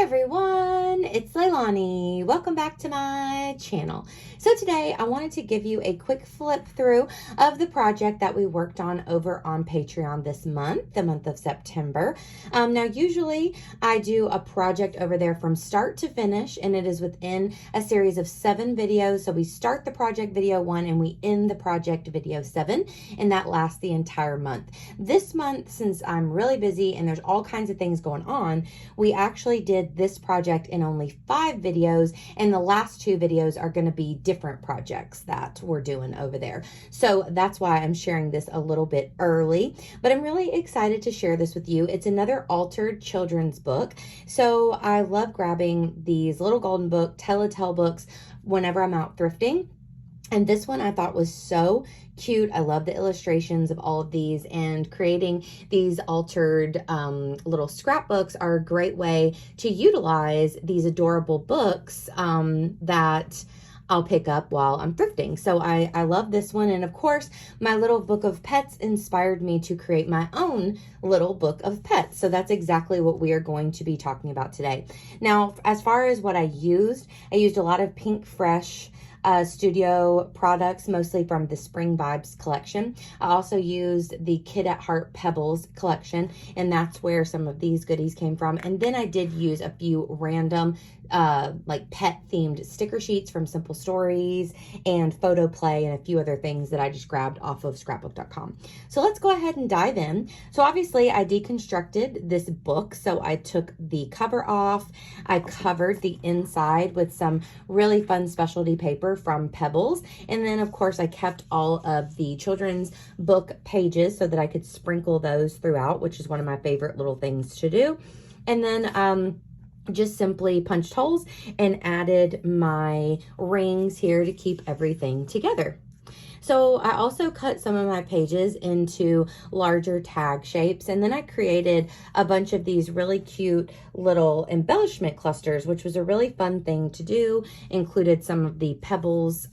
Everyone, it's Leilani. Welcome back to my channel. So today I wanted to give you a quick flip through of the project that we worked on over on Patreon this month, the month of September. Now usually I do a project over there from start to finish, and it is within a series of 7 videos. So we start the project video 1 and we end the project video 7, and that lasts the entire month. This month, since I'm really busy and there's all kinds of things going on, we actually did this project in only 5 videos, and the last 2 videos are going to be different projects that we're doing over there. So that's why I'm sharing this a little bit early, but I'm really excited to share this with you. It's another altered children's book. So I love grabbing these little golden book, tell-a-tale books whenever I'm out thrifting. And this one I thought was so cute. I love the illustrations of all of these, and creating these altered little scrapbooks are a great way to utilize these adorable books that I'll pick up while I'm thrifting. So I love this one. And of course, my little book of pets inspired me to create my own little book of pets. So that's exactly what we are going to be talking about today. Now, as far as what I used a lot of Pink Fresh studio products, mostly from the Spring Vibes collection. I also used the Kid at Heart Pebbles collection, and that's where some of these goodies came from. And then I did use a few random like pet themed sticker sheets from Simple Stories and Photo Play, and a few other things that I just grabbed off of scrapbook.com. So let's go ahead and dive in. So obviously I deconstructed this book. So I took the cover off. I covered the inside with some really fun specialty paper from Pebbles. And then of course I kept all of the children's book pages so that I could sprinkle those throughout, which is one of my favorite little things to do. And then just simply punched holes and added my rings here to keep everything together. So I also cut some of my pages into larger tag shapes, and then I created a bunch of these really cute little embellishment clusters, which was a really fun thing to do. Included some of the Pebbles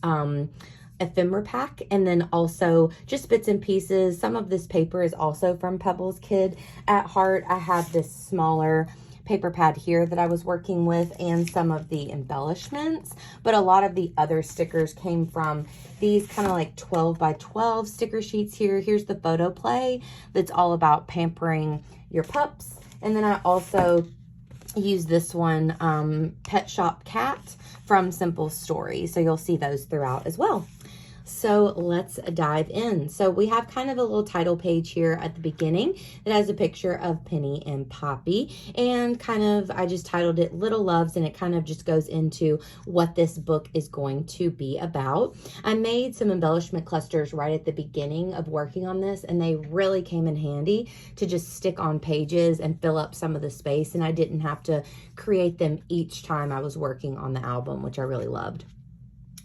ephemera pack, and then also just bits and pieces. Some of this paper is also from Pebbles Kid at Heart. I have this smaller paper pad here that I was working with, and some of the embellishments, but a lot of the other stickers came from these kind of like 12 by 12 sticker sheets here. Here's the Photo Play that's all about pampering your pups. And then I also use this one, Pet Shop Cat from Simple Stories. So you'll see those throughout as well. So let's dive in. So we have kind of a little title page here at the beginning that has a picture of Penny and Poppy, and kind of, I just titled it Little Loves, and it kind of just goes into what this book is going to be about. I made some embellishment clusters right at the beginning of working on this, and they really came in handy to just stick on pages and fill up some of the space, and I didn't have to create them each time I was working on the album, which I really loved.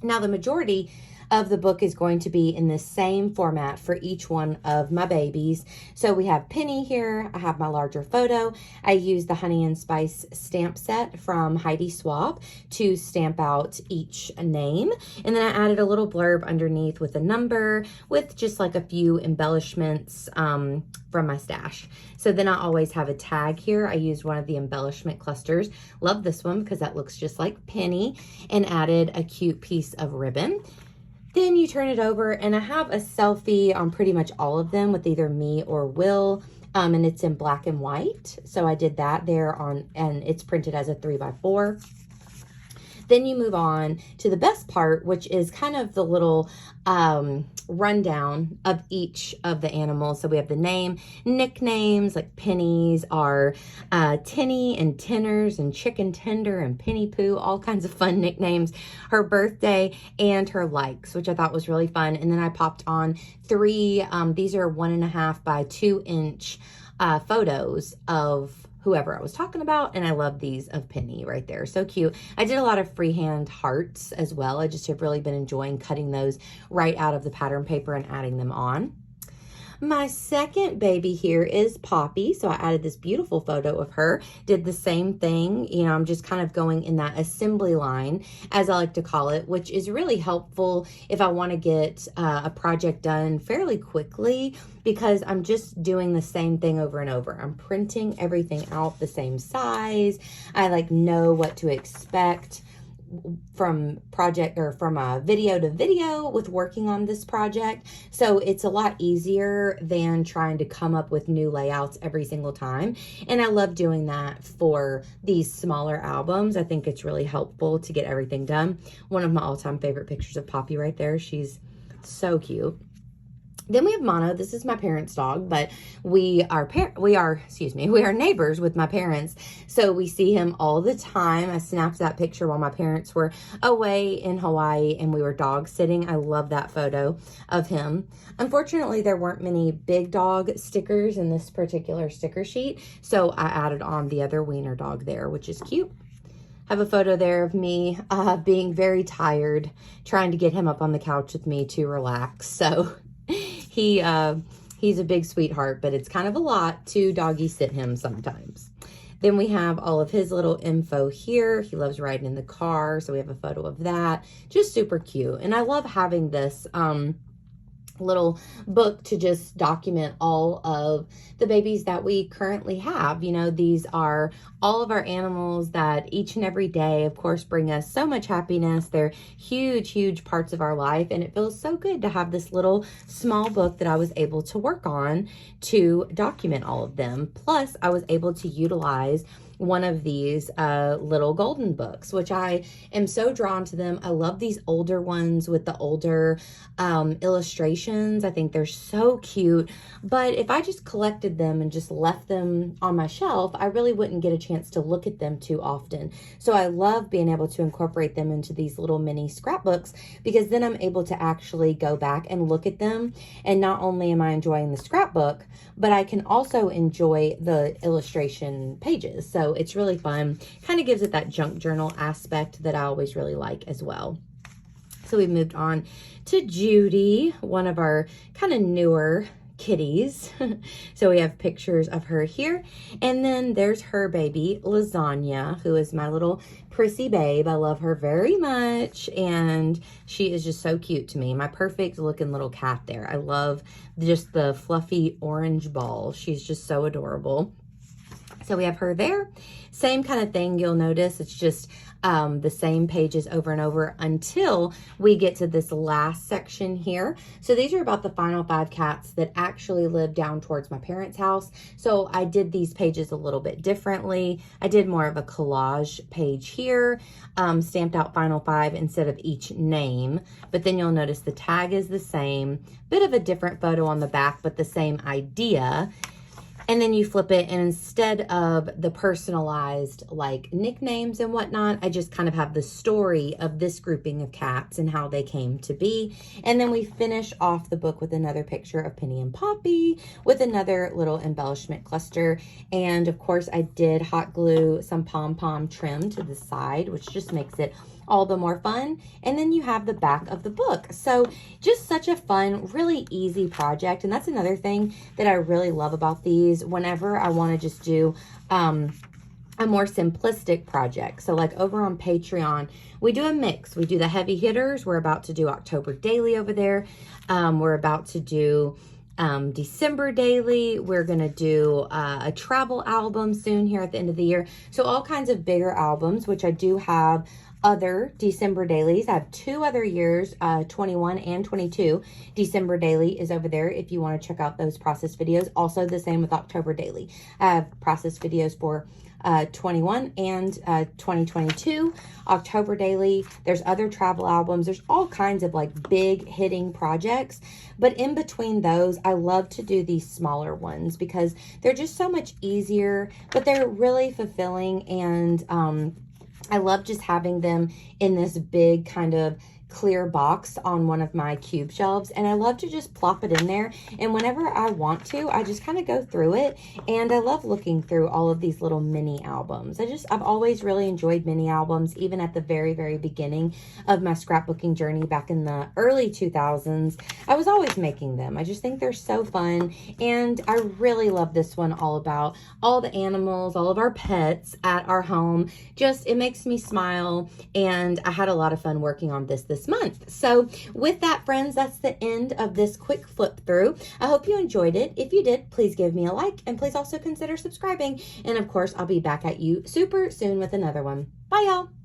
Now, the majority of the book is going to be in the same format for each one of my babies. So we have Penny here. I have my larger photo. I used the Honey and Spice stamp set from Heidi Swapp to stamp out each name. And then I added a little blurb underneath with a number, with just like a few embellishments from my stash. So then I always have a tag here. I used one of the embellishment clusters. Love this one because that looks just like Penny, and added a cute piece of ribbon. Then you turn it over, and I have a selfie on pretty much all of them with either me or Will, and it's in black and white. So I did that there on, and it's printed as a 3x4. Then you move on to the best part, which is kind of the little rundown of each of the animals. So we have the name, nicknames, like Penny's are Tinny and Tinners and Chicken Tender and Penny Pooh, all kinds of fun nicknames, her birthday, and her likes, which I thought was really fun. And then I popped on 3, these are 1.5 by 2 inch photos of whoever I was talking about, and I love these of Penny right there. So cute. I did a lot of freehand hearts as well. I just have really been enjoying cutting those right out of the pattern paper and adding them on. My second baby here is Poppy. So I added this beautiful photo of her, did the same thing. You know, I'm just kind of going in that assembly line, as I like to call it, which is really helpful if I want to get a project done fairly quickly, because I'm just doing the same thing over and over. I'm printing everything out the same size. I like know what to expect from project or from a video to video with working on this project. So it's a lot easier than trying to come up with new layouts every single time. And I love doing that for these smaller albums. I think it's really helpful to get everything done. One of my all-time favorite pictures of Poppy right there. She's so cute. Then we have Mono. This is my parents' dog, but we are neighbors with my parents. So we see him all the time. I snapped that picture while my parents were away in Hawaii and we were dog sitting. I love that photo of him. Unfortunately, there weren't many big dog stickers in this particular sticker sheet. So I added on the other wiener dog there, which is cute. I have a photo there of me being very tired, trying to get him up on the couch with me to relax. So he's a big sweetheart, but it's kind of a lot to doggy sit him sometimes. Then we have all of his little info here. He loves riding in the car, so we have a photo of that. Just super cute. And I love having this little book to just document all of the babies that we currently have. You know, these are all of our animals that each and every day, of course, bring us so much happiness. They're huge, huge parts of our life, and it feels so good to have this little small book that I was able to work on to document all of them. Plus, I was able to utilize one of these little golden books, which I am so drawn to them. I love these older ones with the older illustrations. I think they're so cute. But if I just collected them and just left them on my shelf, I really wouldn't get a chance to look at them too often. So I love being able to incorporate them into these little mini scrapbooks, because then I'm able to actually go back and look at them. And not only am I enjoying the scrapbook, but I can also enjoy the illustration pages. So it's really fun. Kind of gives it that junk journal aspect that I always really like as well. So we moved on to Judy, one of our kind of newer kitties. So we have pictures of her here. And then there's her baby, Lasagna, who is my little prissy babe. I love her very much. And she is just so cute to me. My perfect looking little cat there. I love just the fluffy orange ball. She's just so adorable. So we have her there. Same kind of thing, you'll notice. It's just the same pages over and over until we get to this last section here. So these are about the final 5 cats that actually live down towards my parents' house. So I did these pages a little bit differently. I did more of a collage page here, stamped out final 5 instead of each name. But then you'll notice the tag is the same, bit of a different photo on the back, but the same idea. And then you flip it, and instead of the personalized like nicknames and whatnot, I just kind of have the story of this grouping of cats and how they came to be. And then we finish off the book with another picture of Penny and Poppy with another little embellishment cluster. And of course I did hot glue some pom-pom trim to the side, which just makes it all the more fun. And then you have the back of the book. So just such a fun, really easy project. And that's another thing that I really love about these whenever I want to just do a more simplistic project. So like over on Patreon, we do a mix. We do the heavy hitters. We're about to do October Daily over there. We're about to do December Daily. We're going to do a travel album soon here at the end of the year. So all kinds of bigger albums, which I do have other December dailies. I have 2 other years, 21 and 22. December daily is over there if you want to check out those process videos. Also the same with October daily. I have process videos for 21 and 2022. October daily. There's other travel albums. There's all kinds of like big hitting projects. But in between those, I love to do these smaller ones because they're just so much easier, but they're really fulfilling. And I love just having them in this big kind of clear box on one of my cube shelves, and I love to just plop it in there. And whenever I want to, I just kind of go through it, and I love looking through all of these little mini albums. I've always really enjoyed mini albums, even at the very, very beginning of my scrapbooking journey back in the early 2000s. I was always making them. I just think they're so fun, and I really love this one, all about all the animals, all of our pets at our home. Just, it makes me smile, and I had a lot of fun working on this month. So with that, friends, that's the end of this quick flip through. I hope you enjoyed it. If you did, please give me a like, and please also consider subscribing. And of course, I'll be back at you super soon with another one. Bye, y'all.